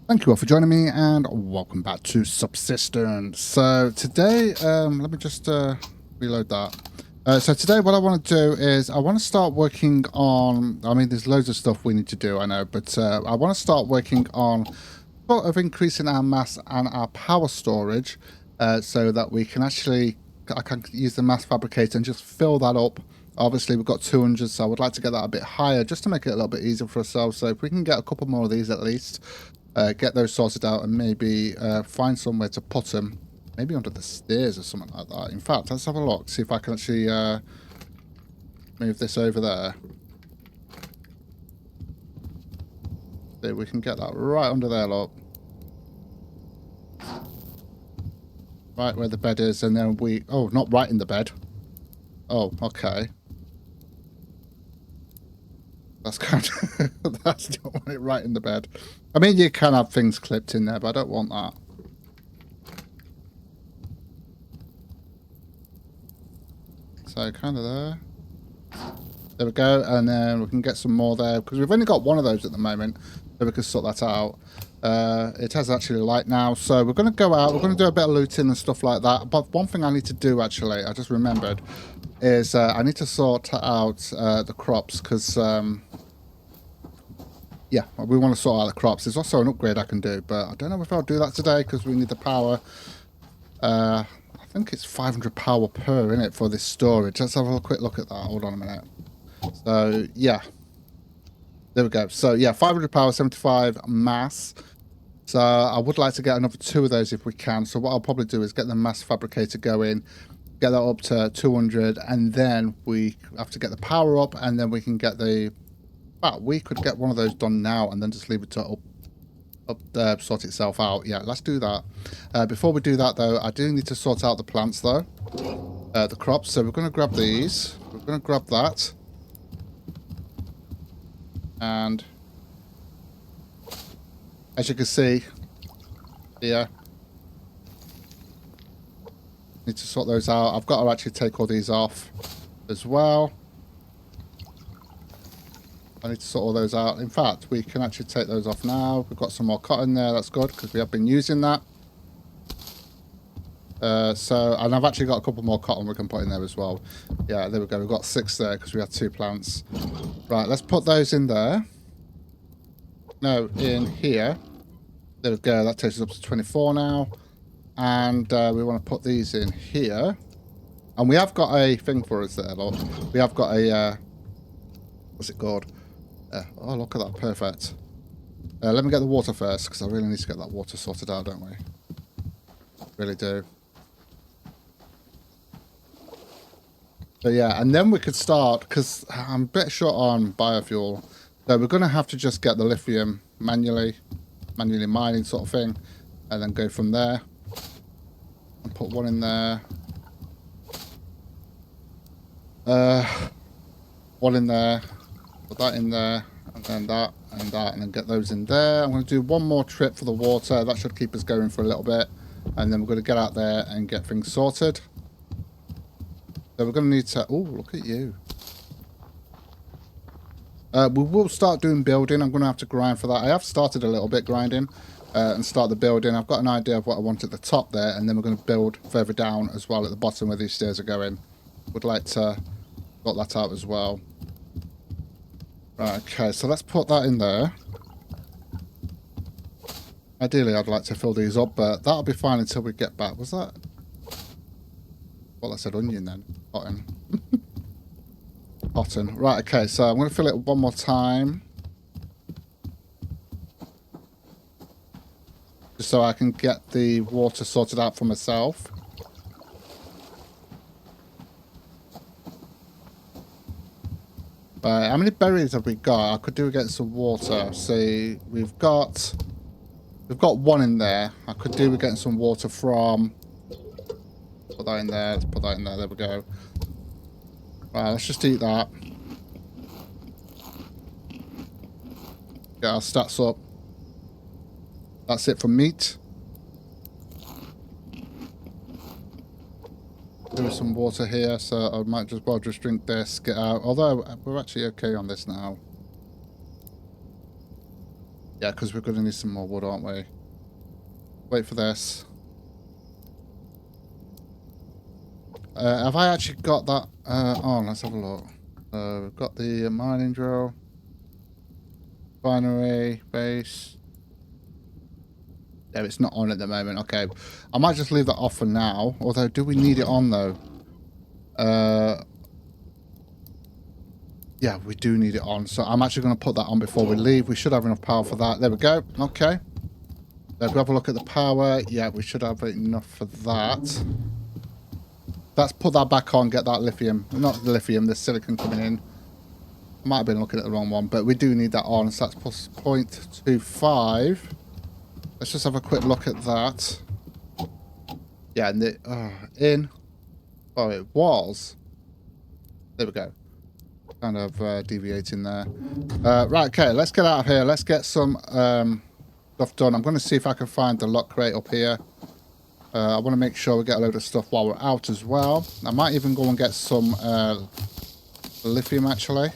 Thank you all for joining me and welcome back to Subsistence. So today, let me just reload that. So today what I want to do is I want to start working on, I mean there's loads of stuff we need to do, I know, but I want to start working on sort of increasing our mass and our power storage so that we can actually, I can use the mass fabricator and just fill that up. Obviously we've got 200, so I would like to get that a bit higher just to make it a little bit easier for ourselves. So if we can get a couple more of these at least, get those sorted out and maybe find somewhere to put them, maybe under the stairs or something like that. In fact, let's have a look, see if I can actually move this over there. See, we can get that right under there, look. Right where the bed is, and then we... Oh, not right in the bed. Oh, okay. That's kind of... That's not want it right in the bed. I mean, you can have things clipped in there, but I don't want that. So, kind of there. There we go, and then we can get some more there, because we've only got one of those at the moment, so we can sort that out. It has actually light now, so we're going to go out, we're going to do a bit of looting and stuff like that. But one thing I need to do, actually, I just remembered, is I need to sort out the crops, because... yeah, we want to sort out the crops. There's also an upgrade I can do, but I don't know if I'll do that today because we need the power. I think it's 500 power per, isn't it, for this storage? Let's have a quick look at that. Hold on a minute. So, yeah. There we go. So, yeah, 500 power, 75 mass. So, I would like to get another 2 of those if we can. So, what I'll probably do is get the mass fabricator going, get that up to 200, and then we have to get the power up, and then we can get the... But we could get one of those done now and then just leave it to sort itself out. Yeah, let's do that. Before we do that, though, I do need to sort out the plants, though. The crops. So we're going to grab these. We're going to grab that. And as you can see, here, need to sort those out. I've got to actually take all these off as well. I need to sort all those out. In fact, we can actually take those off now. We've got some more cotton there. That's good because we have been using that. And I've actually got a couple more cotton we can put in there as well. Yeah, there we go. We've got 6 there because we had 2 plants. Right, let's put those in there. No, in here. There we go. That takes us up to 24 now. And we want to put these in here. And we have got a thing for us there, look. We have got a... what's it called? Oh, look at that. Perfect. Let me get the water first, because I really need to get that water sorted out, don't we? Really do. So, yeah, and then we could start, because I'm a bit short on biofuel. So we're going to have to just get the lithium manually mining sort of thing, and then go from there. And put one in there. One in there. Put that in there, and then that, and that, and then get those in there. I'm going to do one more trip for the water. That should keep us going for a little bit. And then we're going to get out there and get things sorted. So we're going to need to... Oh, look at you. We will start doing building. I'm going to have to grind for that. I have started a little bit grinding and start the building. I've got an idea of what I want at the top there, and then we're going to build further down as well at the bottom where these stairs are going. Would like to sort that out as well. Right, okay, so let's put that in there. Ideally, I'd like to fill these up, but that'll be fine until we get back. Was that... Well, I said onion then. Cotton. Cotton. Right, okay, so I'm going to fill it one more time. Just so I can get the water sorted out for myself. How many berries have we got? I could do get some water. See, we've got 1 in there. I could do with getting some water from. Put that in there. Let's put that in there. There we go. Right, let's just eat that. Get our stats up. That's it for meat. Do some water here, so I might just well just drink this, get out. Although we're actually okay on this now. Yeah, because we're going to need some more wood, aren't we? Wait for this. Have I actually got that on? Let's have a look. We've got the mining drill. Binary, base. Yeah, it's not on at the moment. Okay. I might just leave that off for now. Although, do we need it on, though? Yeah, we do need it on. So I'm actually going to put that on before we leave. We should have enough power for that. There we go. Okay. If we have a look at the power. Yeah, we should have enough for that. Let's put that back on, get that lithium. Not the lithium, the silicon coming in. I might have been looking at the wrong one, but we do need that on. So that's plus 0.25. Let's just have a quick look at that. Yeah, and it was. There we go. Kind of deviating there. Right, okay, let's get out of here. Let's get some stuff done. I'm going to see if I can find the lock crate up here. I want to make sure we get a load of stuff while we're out as well. I might even go and get some lithium, actually.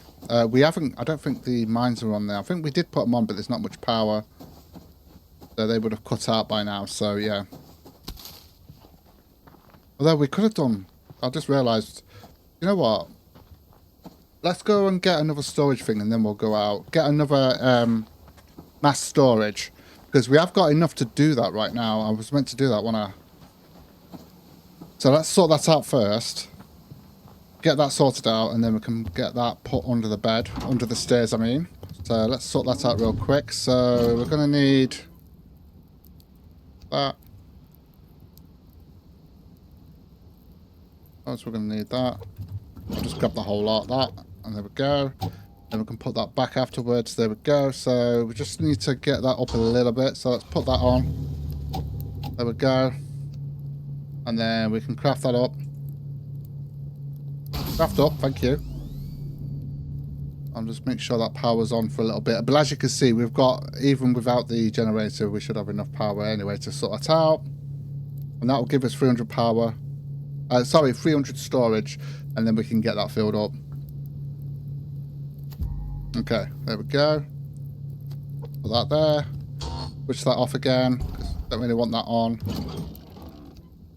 We haven't... I don't think the mines are on there. I think we did put them on, but there's not much power. So they would have cut out by now, so yeah. Although we could have done... I just realised... You know what? Let's go and get another storage thing and then we'll go out. Get another mass storage. Because we have got enough to do that right now. I was meant to do that when I... So let's sort that out first. Get that sorted out and then we can get that put under the bed. Under the stairs, I mean. So let's sort that out real quick. So we're going to need... that. Also, we're going to need that. I'll just grab the whole lot, that. And there we go. Then we can put that back afterwards. There we go. So we just need to get that up a little bit. So let's put that on. There we go. And then we can craft that up. Craft up, thank you. I'll just make sure that power's on for a little bit. But as you can see, we've got, even without the generator, we should have enough power anyway to sort it out. And that will give us 300 power. 300 storage. And then we can get that filled up. Okay, there we go. Put that there. Switch that off again, because don't really want that on.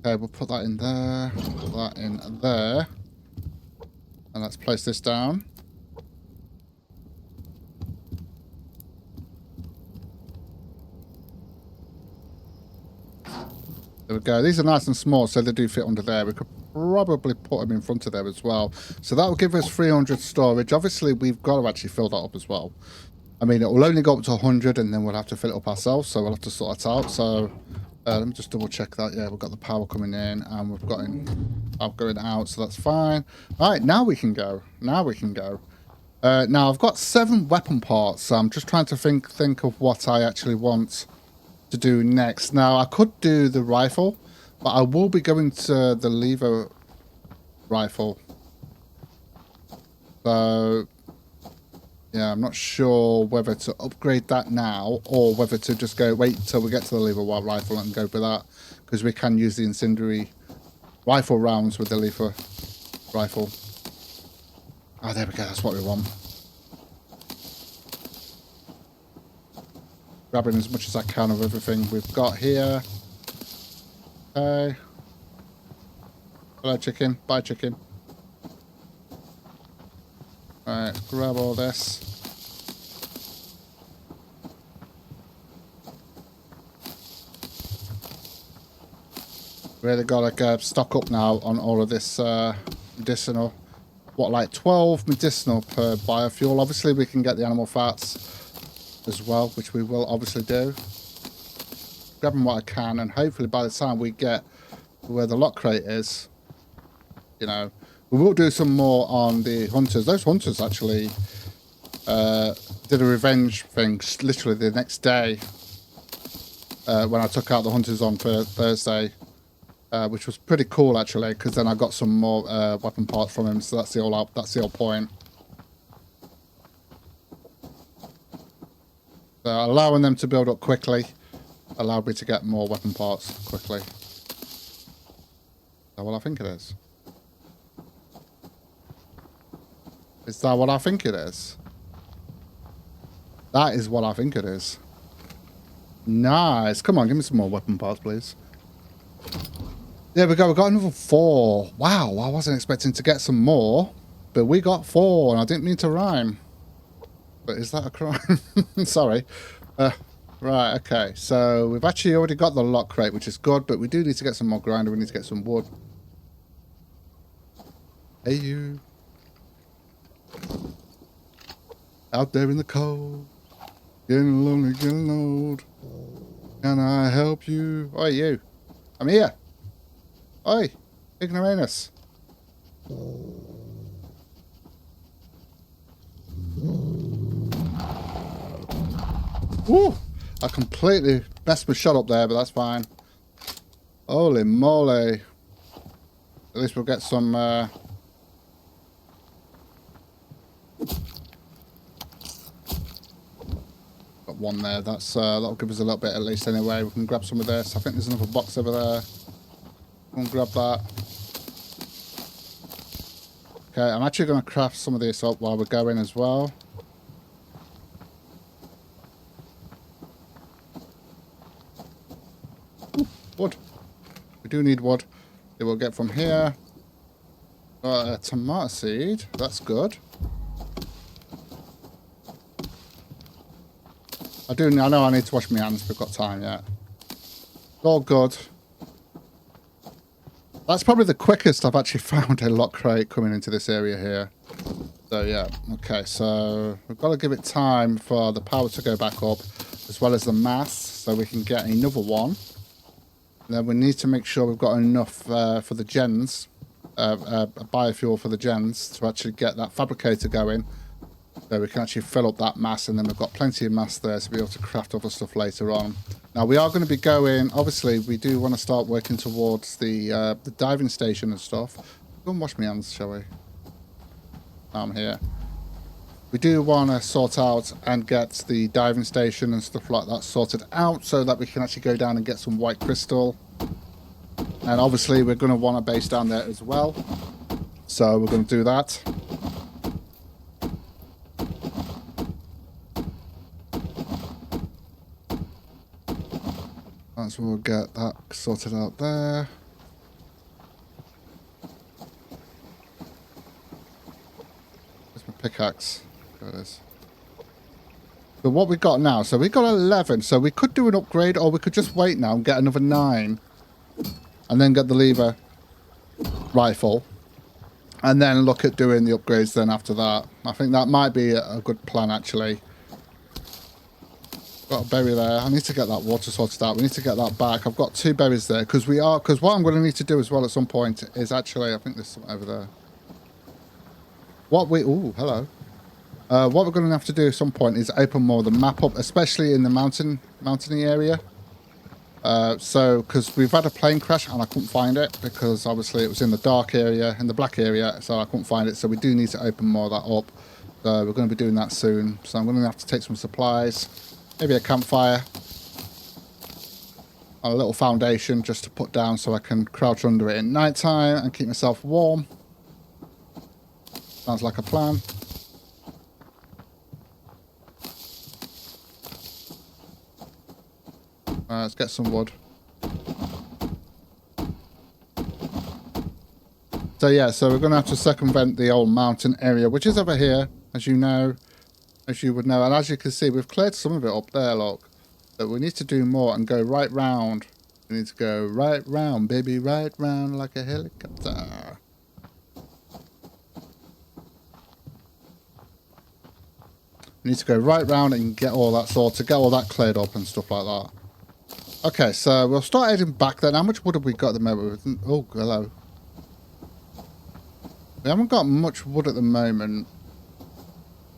Okay, we'll put that in there. Put that in there. And let's place this down. There we go. These are nice and small, so they do fit under there. We could probably put them in front of there as well. So that will give us 300 storage. Obviously, we've got to actually fill that up as well. I mean, it will only go up to 100, and then we'll have to fill it up ourselves, so we'll have to sort it out. So let me just double check that. Yeah, we've got the power coming in, and we've got going out, so that's fine. All right, now we can go. Now we can go. Now, I've got 7 weapon parts, so I'm just trying to think of what I actually want to do next. Now, I could do the rifle, but I will be going to the lever rifle. So, yeah, I'm not sure whether to upgrade that now or whether to just go wait till we get to the lever rifle and go for that, because we can use the incendiary rifle rounds with the lever rifle. Oh, there we go. That's what we want. Grabbing as much as I can of everything we've got here. Okay. Hello, chicken. Bye, chicken. Alright, grab all this. Really got to stock up now on all of this medicinal. What, like 12 medicinal per biofuel? Obviously, we can get the animal fats as well, which we will obviously do. Grabbing what I can, and hopefully by the time we get to where the lock crate is, you know, we will do some more on the hunters. Those hunters actually did a revenge thing literally the next day when I took out the hunters on for Thursday, which was pretty cool actually, because then I got some more weapon parts from him. So that's the whole point. So allowing them to build up quickly allowed me to get more weapon parts quickly. Is that what I think it is? Is that what I think it is? That is what I think it is. Nice. Come on, give me some more weapon parts, please. There we go. We got another 4. Wow, I wasn't expecting to get some more, but we got 4, and I didn't mean to rhyme. But is that a crime? Sorry. Right, okay. So we've actually already got the lock crate, which is good, but we do need to get some more grinder. We need to get some wood. Hey, you. Out there in the cold. Getting lonely, getting old. Can I help you? Oi, you. I'm here. Oi, ignoramus. Woo! I completely messed my shot up there, but that's fine. Holy moly. At least we'll get some... Got one there. That'll give us a little bit at least anyway. We can grab some of this. I think there's another box over there. We'll grab that. Okay, I'm actually going to craft some of this up while we're going as well. Ooh, wood. We do need wood. It will get from here. Got a tomato seed. That's good. I know I need to wash my hands, but I've got time yet. All good. That's probably the quickest I've actually found a lock crate coming into this area here. So yeah, okay, so we've got to give it time for the power to go back up, as well as the mass, so we can get another one. And then we need to make sure we've got enough for the gens, a biofuel for the gens, to actually get that fabricator going. So we can actually fill up that mass, and then we've got plenty of mass there to be able to craft other stuff later on. Now we are going to be going, obviously we do want to start working towards the diving station and stuff. Go and wash my hands, shall we? I'm here. We do want to sort out and get the diving station and stuff like that sorted out so that we can actually go down and get some white crystal. And obviously we're going to want a base down there as well. So we're going to do that. So we'll get that sorted out there. Where's my pickaxe? There it is. So what we got now? So we got 11. So we could do an upgrade, or we could just wait now and get another 9. And then get the lever rifle. And then look at doing the upgrades then after that. I think that might be a good plan, actually. Got a berry there. I need to get that water sorted out. We need to get that back. I've got 2 berries there because what I'm going to need to do as well at some point is actually, I think there's something over there. Ooh, hello. What we're going to have to do at some point is open more of the map up, especially in the mountainy area. Because we've had a plane crash and I couldn't find it because obviously it was in the dark area, in the black area, so I couldn't find it. So we do need to open more of that up. So we're going to be doing that soon. So I'm going to have to take some supplies. Maybe a campfire and a little foundation just to put down so I can crouch under it at night time and keep myself warm. Sounds like a plan. Let's get some wood. So yeah, so we're going to have to circumvent the old mountain area, which is over here, as you know. As you would know, and as you can see, we've cleared some of it up there, look. But we need to do more and go right round. We need to go right round, baby, right round like a helicopter. We need to go right round and get all that sorted, get all that cleared up and stuff like that. Okay, so we'll start heading back then. How much wood have we got at the moment? Oh, hello. We haven't got much wood at the moment.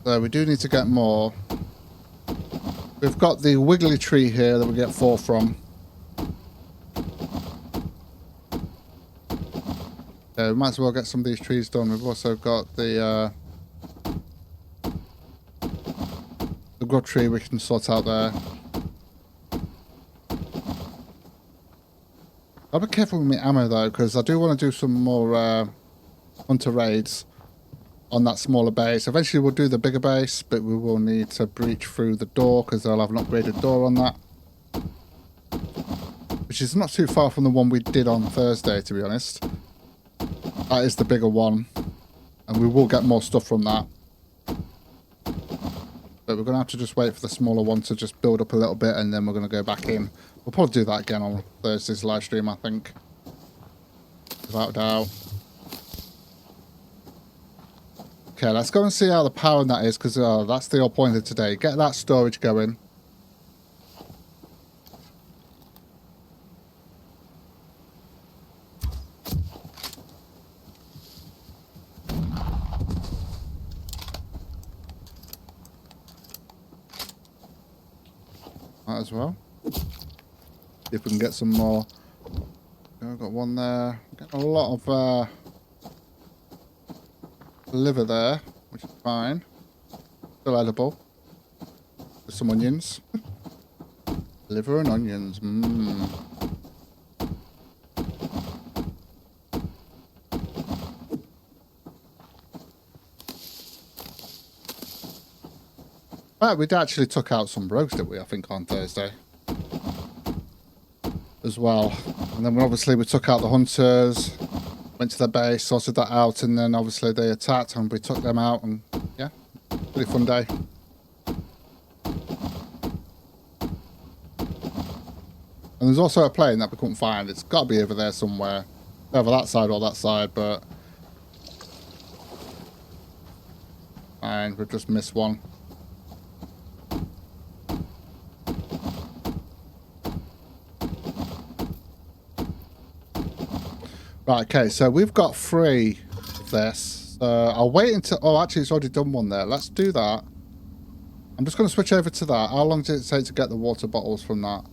So we do need to get more. We've got the wiggly tree here that we get 4 from. So we might as well get some of these trees done. We've also got the grub tree we can sort out there. I'll be careful with my ammo though, because I do want to do some more hunter raids on that smaller base. Eventually we'll do the bigger base, but we will need to breach through the door because they'll have an upgraded door on that. which is not too far from the one we did on Thursday, to be honest. That is the bigger one, and we will get more stuff from that. But we're going to have to just wait for the smaller one to just build up a little bit, and then we're going to go back in. We'll probably do that again on Thursday's live stream, I think. Without a doubt. Okay, let's go and see how the power in that is, because that's the whole point of today. Get that storage going. Might as well. See if we can get some more. I've got one there. Getting a lot of liver there, which is fine. Still edible. With some onions. Liver and onions. Mmm. Right, we'd actually took out some roast, didn't we, I think, on Thursday. As well. And then obviously we took out the hunters, went to their base, sorted that out, and then obviously they attacked and we took them out, and yeah, pretty fun day. And there's also a plane that we couldn't find. It's got to be over there somewhere. Either that side or that side, but fine, we've just missed one. Right, okay, so we've got 3 of this. I'll wait until... Oh, actually, it's already done one there. Let's do that. I'm just going to switch over to that. How long did it take to get the water bottles from that?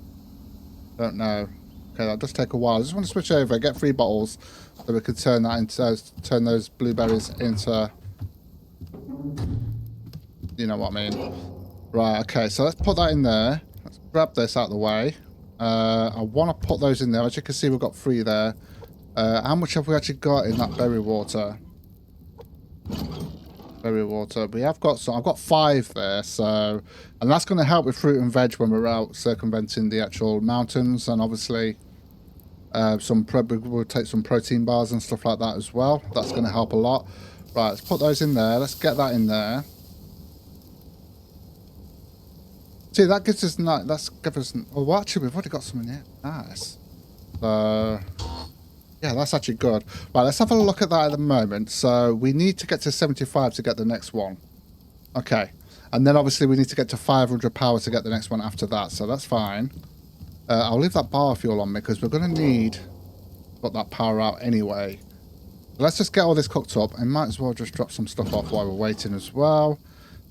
Don't know. Okay, that'll just take a while. I just want to switch over, get 3 bottles, so we could turn that into... turn those blueberries into... You know what I mean. Right, okay, so let's put that in there. Let's grab this out of the way. I want to put those in there. As you can see, we've got 3 there. How much have we actually got in that berry water? Berry water. We have got some. I've got 5 there, so... And that's going to help with fruit and veg when we're out circumventing the actual mountains. And obviously, we'll take some protein bars and stuff like that as well. That's going to help a lot. Right, let's put those in there. Let's get that in there. See, that gives us... That's give us... Oh, well, actually, we've already got some in here. Nice. So... Yeah, that's actually good. Right, let's have a look at that at the moment. So we need to get to 75 to get the next one. Okay. And then obviously we need to get to 500 power to get the next one after that. So that's fine. I'll leave that biofuel on me because we're going to need to put that power out anyway. Let's just get all this cooked up and might as well just drop some stuff off while we're waiting as well.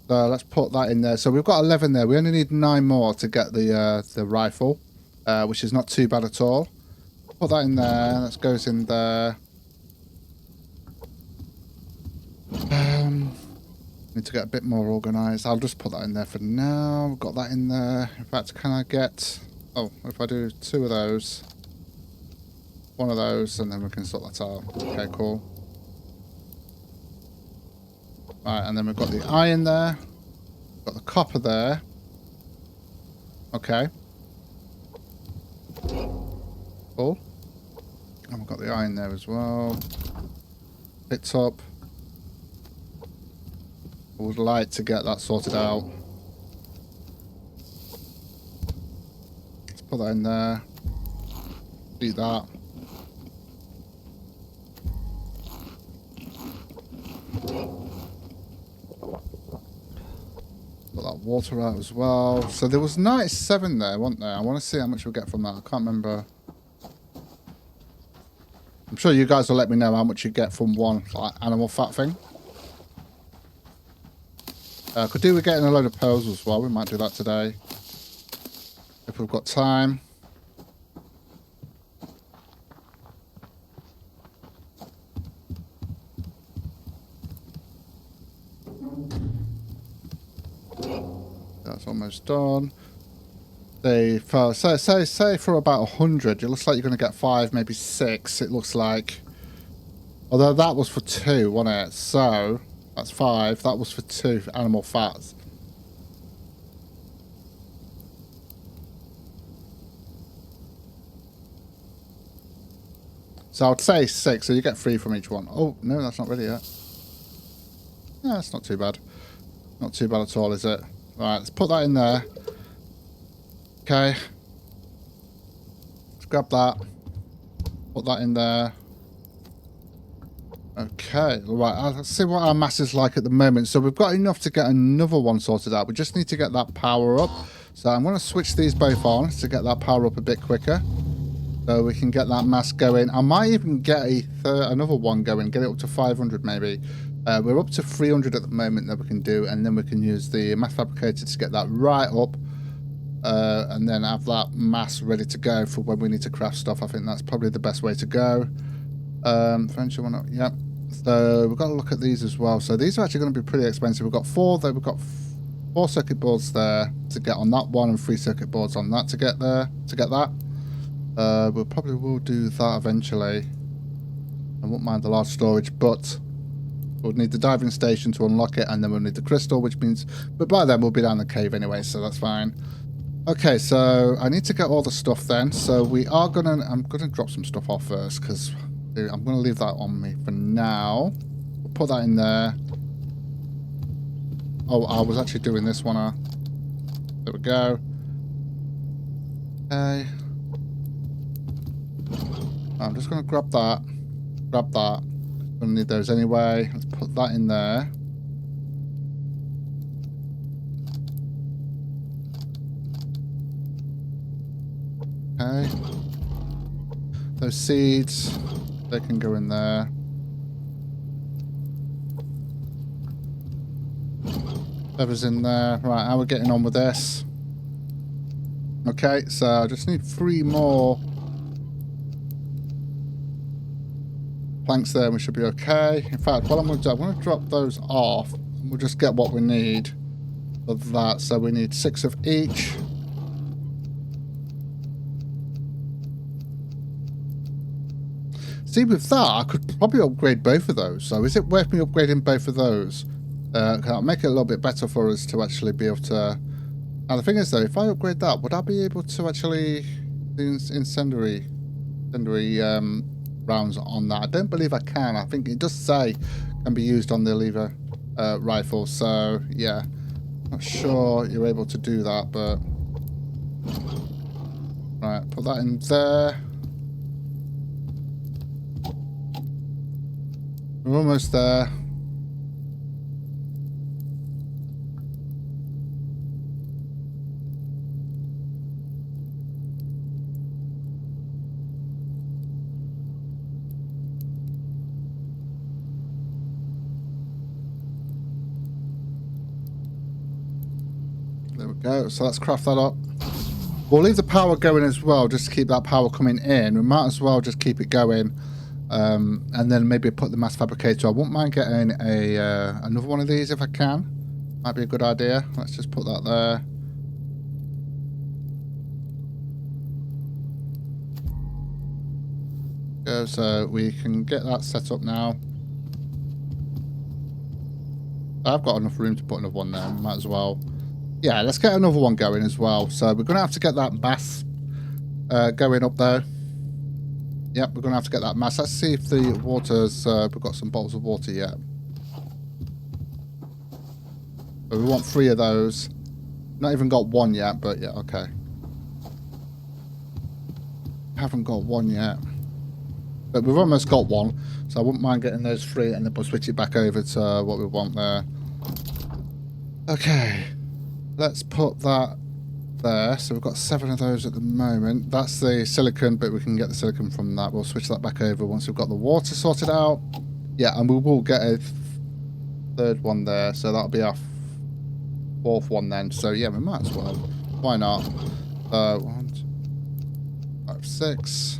So let's put that in there. So we've got 11 there. We only need 9 more to get the rifle, which is not too bad at all. Put that in there. That goes in there. Need to get a bit more organised. I'll just put that in there for now. We've got that in there. In fact, can I get... Oh, if I do 2 of those. 1 of those, and then we can sort that out. Okay, cool. Right, and then we've got the iron there. Got the copper there. Okay. Cool. And we've got the iron there as well. Picked up. I would like to get that sorted out. Let's put that in there. Eat that. Put that water out as well. So there was 97 there, wasn't there? I want to see how much we get from that. I can't remember. I'm sure you guys will let me know how much you get from one like animal fat thing. Could do with getting a load of pearls as well. We might do that today if we've got time. That's almost done. Say for about 100, it looks like you're going to get 5, maybe 6. It looks like, although that was for 2, wasn't it? So that's 5. That was for 2 animal fats. So I'd say 6, so you get 3 from each one. Oh, no, that's not ready yet. Yeah, that's not too bad. Not too bad at all, is it? Right, let's put that in there. Okay. Let's grab that. Put that in there. Okay, right, let's see what our mass is like at the moment. So we've got enough to get another one sorted out. We just need to get that power up. So I'm going to switch these both on to get that power up a bit quicker. So we can get that mass going. I might even get another one going, get it up to 500 maybe. We're up to 300 at the moment that we can do, and then we can use the mass fabricator to get that right up, and then have that mass ready to go for when we need to craft stuff. I think that's probably the best way to go. Furniture one up, yep. So we've got to look at these as well. So these are actually going to be pretty expensive. We've got 4 there. We've got 4 circuit boards there to get on that one, and 3 circuit boards on that to get there, to get that. We'll probably will do that eventually. I won't mind the large storage, but we'll need the diving station to unlock it, and then we'll need the crystal, which means, but by then we'll be down the cave anyway, so that's fine. Okay, so I need to get all the stuff then. So we are I'm gonna drop some stuff off first, because I'm gonna leave that on me for now. We'll put that in there. Oh, I was actually doing this one. There we go. Okay. I'm just going to grab that. Grab that. I'm going to need those anyway. Let's put that in there. Okay. Those seeds, they can go in there. Feathers in there. Right, how are we getting on with this? Okay, so I just need 3 more planks there, and we should be okay. In fact, what I'm going to do, I'm going to drop those off, and we'll just get what we need of that. So we need 6 of each. See, with that, I could probably upgrade both of those. So is it worth me upgrading both of those? I'll make it a little bit better for us to actually be able to... Now, the thing is, though, if I upgrade that, would I be able to actually do incendiary rounds on that? I don't believe I can. I think it does say can be used on the lever rifle. So, yeah. Not sure you're able to do that, but... Right, put that in there. We're almost there. There we go. So let's craft that up. We'll leave the power going as well, just to keep that power coming in. We might as well just keep it going. And then maybe put the mass fabricator. I wouldn't mind getting another one of these if I can. Might be a good idea. Let's just put that there. Go, so we can get that set up now. I've got enough room to put another one there. Might as well. Yeah, let's get another one going as well. So we're going to have to get that mass going up there. Yep, we're going to have to get that mass. Let's see if the water's... we've got some bottles of water yet. But we want 3 of those. Not even got 1 yet, but yeah, okay. Haven't got 1 yet. But we've almost got 1. So I wouldn't mind getting those 3 and then we'll switch it back over to what we want there. Okay. Let's put that there. So we've got 7 of those at the moment. That's the silicon, but we can get the silicon from that. We'll switch that back over once we've got the water sorted out. Yeah, and we will get a 3rd one there. So that'll be our 4th one then. So yeah, we might as well. Why not? 1, 2, 5, 6.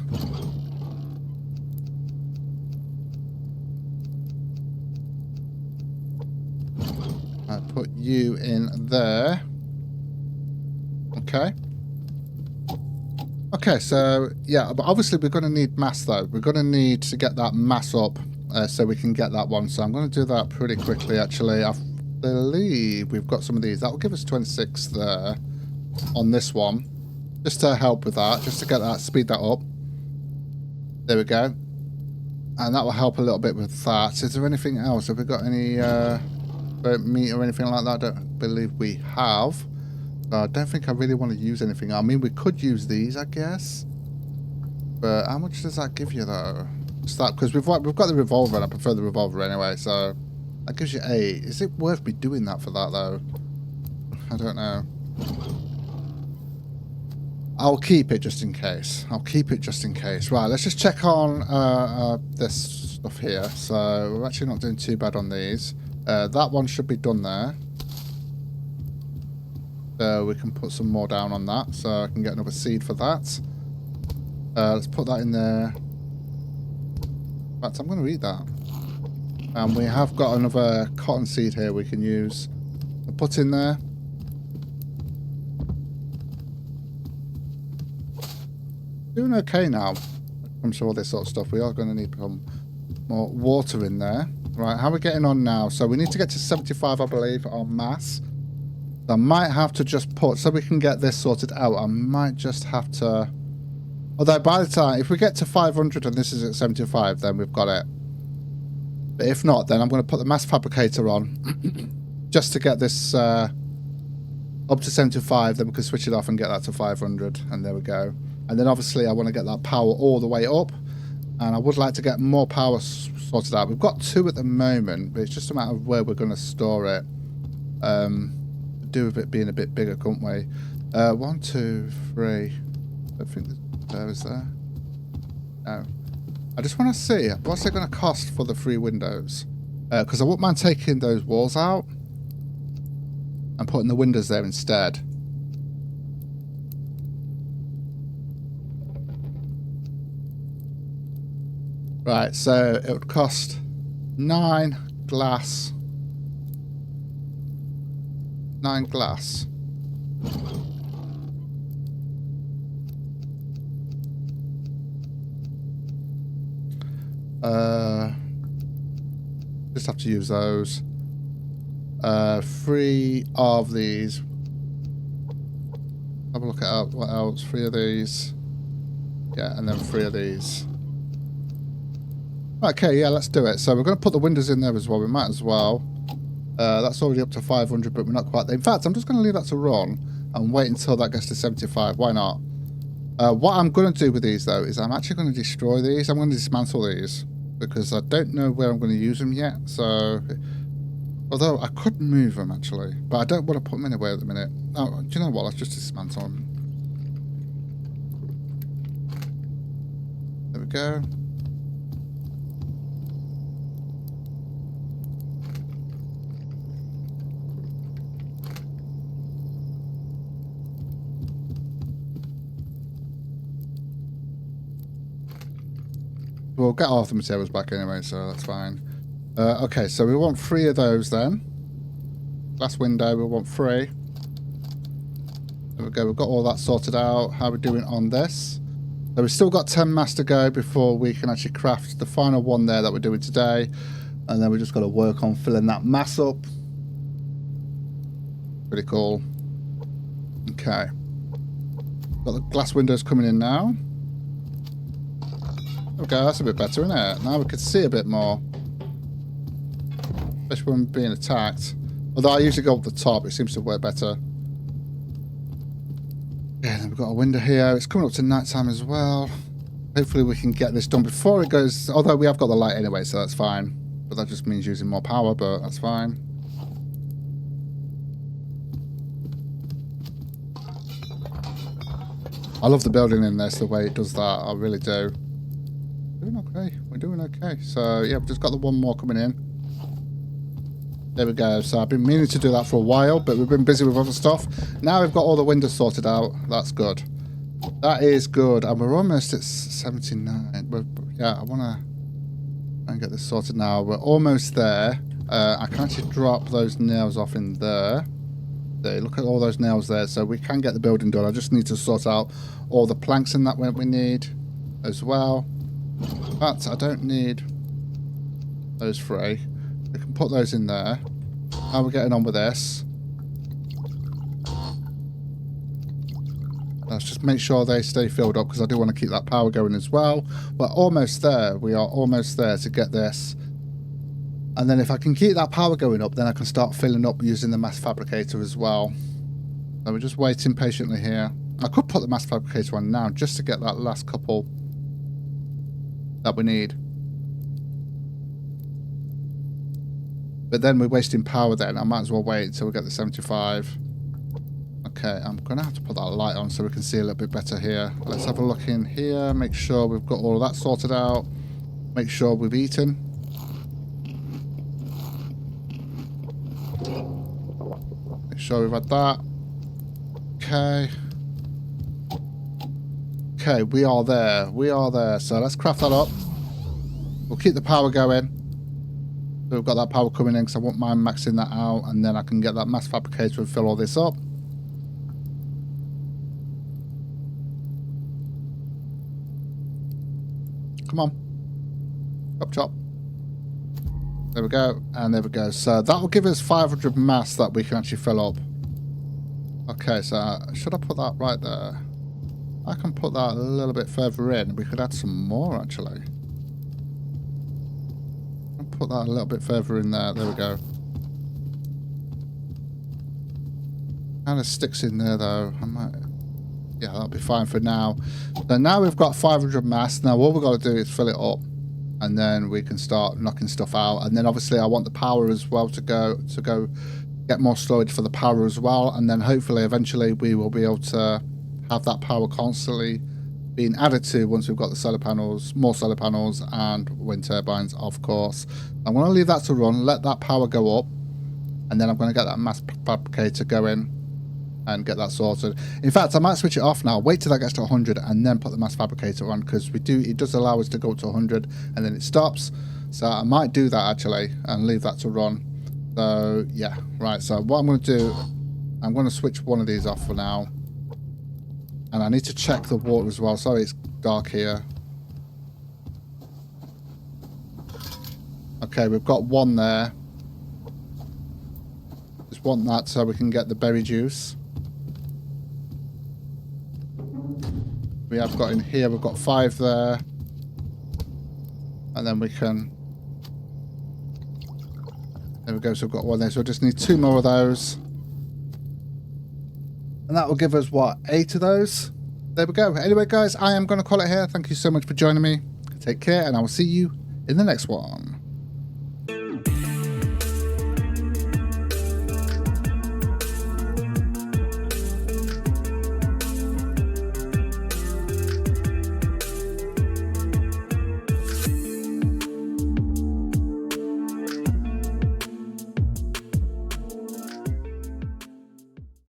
I put you in there. Okay. Okay, so yeah, but obviously we're going to need mass though. We're going to need to get that mass up so we can get that one. So I'm going to do that pretty quickly actually. I believe we've got some of these. That will give us 26 there on this one. Just to help with that, just to get that, speed that up. There we go. And that will help a little bit with that. Is there anything else? Have we got any meat or anything like that? I don't believe we have. I don't think I really want to use anything. I mean, we could use these, I guess. But how much does that give you, though? Just that, because we've got the revolver, and I prefer the revolver anyway, so that gives you 8. Is it worth me doing that for that, though? I don't know. I'll keep it just in case. I'll keep it just in case. Right, let's just check on this stuff here. So we're actually not doing too bad on these. That one should be done there. So we can put some more down on that, so I can get another seed for that. Let's put that in there. In fact, I'm going to eat that. And we have got another cotton seed here we can use. I'll put in there. Doing okay now. When it comes to all this sort of stuff, we are going to need some more water in there. Right, how are we getting on now? So we need to get to 75, I believe, on mass. I might have to just put, so we can get this sorted out, I might just have to... Although by the time, if we get to 500 and this is at 75, then we've got it. But if not, then I'm going to put the mass fabricator on just to get this up to 75, then we can switch it off and get that to 500, and there we go. And then obviously I want to get that power all the way up, and I would like to get more power sorted out. We've got 2 at the moment, but it's just a matter of where we're going to store it. Do with it being a bit bigger, couldn't we? 1, 2, 3. I don't think there is there. No. I just want to see what's it going to cost for the 3 windows, because I wouldn't mind taking those walls out and putting the windows there instead. Right, so it would cost 9 glass. 9 glass. Just have to use those. 3 of these. Have a look at what else. 3 of these. Yeah, and then 3 of these. Okay, yeah, let's do it. So we're going to put the windows in there as well. We might as well. That's already up to 500, but we're not quite there. In fact, I'm just going to leave that to run and wait until that gets to 75. Why not? What I'm going to do with these, though, is I'm actually going to destroy these. I'm going to dismantle these because I don't know where I'm going to use them yet. So, although I could move them, actually, but I don't want to put them anywhere at the minute. Oh, do you know what? Let's just dismantle them. There we go. We'll get half the materials back anyway, so that's fine. Okay, so we want 3 of those then. Last window, we want 3. There we go, we've got all that sorted out. How are we doing on this? So we've still got 10 mass to go before we can actually craft the final one there that we're doing today. And then we just got to work on filling that mass up. Pretty cool. Okay. Got the glass windows coming in now. Okay, that's a bit better, isn't it? Now we can see a bit more. Especially when we're being attacked. Although I usually go up the top, it seems to work better. Yeah, then we've got a window here. It's coming up to night time as well. Hopefully we can get this done before it goes... Although we have got the light anyway, so that's fine. But that just means using more power, but that's fine. I love the building in this, the way it does that. I really do. Doing okay. We're doing okay. So yeah, we've just got the one more coming in. There we go. So I've been meaning to do that for a while, but we've been busy with other stuff. Now we've got all the windows sorted out. That's good. That is good. And we're almost at 79. Yeah, I want to try and get this sorted now. We're almost there. I can actually drop those nails off in there. There, look at all those nails there. So we can get the building done. I just need to sort out all the planks in that we need as well. But I don't need those 3. We can put those in there. How are we getting on with this? Let's just make sure they stay filled up because I do want to keep that power going as well. We're almost there. We are almost there to get this. And then if I can keep that power going up, then I can start filling up using the mass fabricator as well. So we're just waiting patiently here. I could put the mass fabricator on now just to get that last couple that we need. But then we're wasting power then. I might as well wait until we get the 75. Okay, I'm going to have to put that light on so we can see a little bit better here. Let's have a look in here, make sure we've got all of that sorted out. Make sure we've eaten. Make sure we've had that. Okay. Okay, we are there. We are there. So let's craft that up. We'll keep the power going. So we've got that power coming in because I won't mind maxing that out. And then I can get that mass fabricator and fill all this up. Come on. Chop, chop. There we go. And there we go. So that will give us 500 mass that we can actually fill up. Okay, so should I put that right there? I can put that a little bit further in. We could add some more, actually. I'll put that a little bit further in there. There we go. Kind of sticks in there, though. I might... Yeah, that'll be fine for now. So now we've got 500 mass. Now all we've got to do is fill it up. And then we can start knocking stuff out. And then obviously I want the power as well to go get more storage for the power as well. And then hopefully eventually we will be able to have that power constantly being added to once we've got the solar panels, more solar panels and wind turbines, of course. I'm going to leave that to run, let that power go up. And then I'm going to get that mass fabricator going and get that sorted. In fact, I might switch it off now, wait till that gets to 100 and then put the mass fabricator on, because it does allow us to go up to 100 and then it stops. So I might do that actually and leave that to run. So yeah, right, so what I'm going to do, I'm going to switch one of these off for now. And I need to check the water as well. Sorry, it's dark here. Okay, we've got one there. Just want that so we can get the berry juice. We have got in here, we've got 5 there. And then we can... There we go, so we've got 1 there. So we just need 2 more of those. And that will give us, what, 8 of those? There we go. Anyway, guys, I am going to call it here. Thank you so much for joining me. Take care, and I will see you in the next one.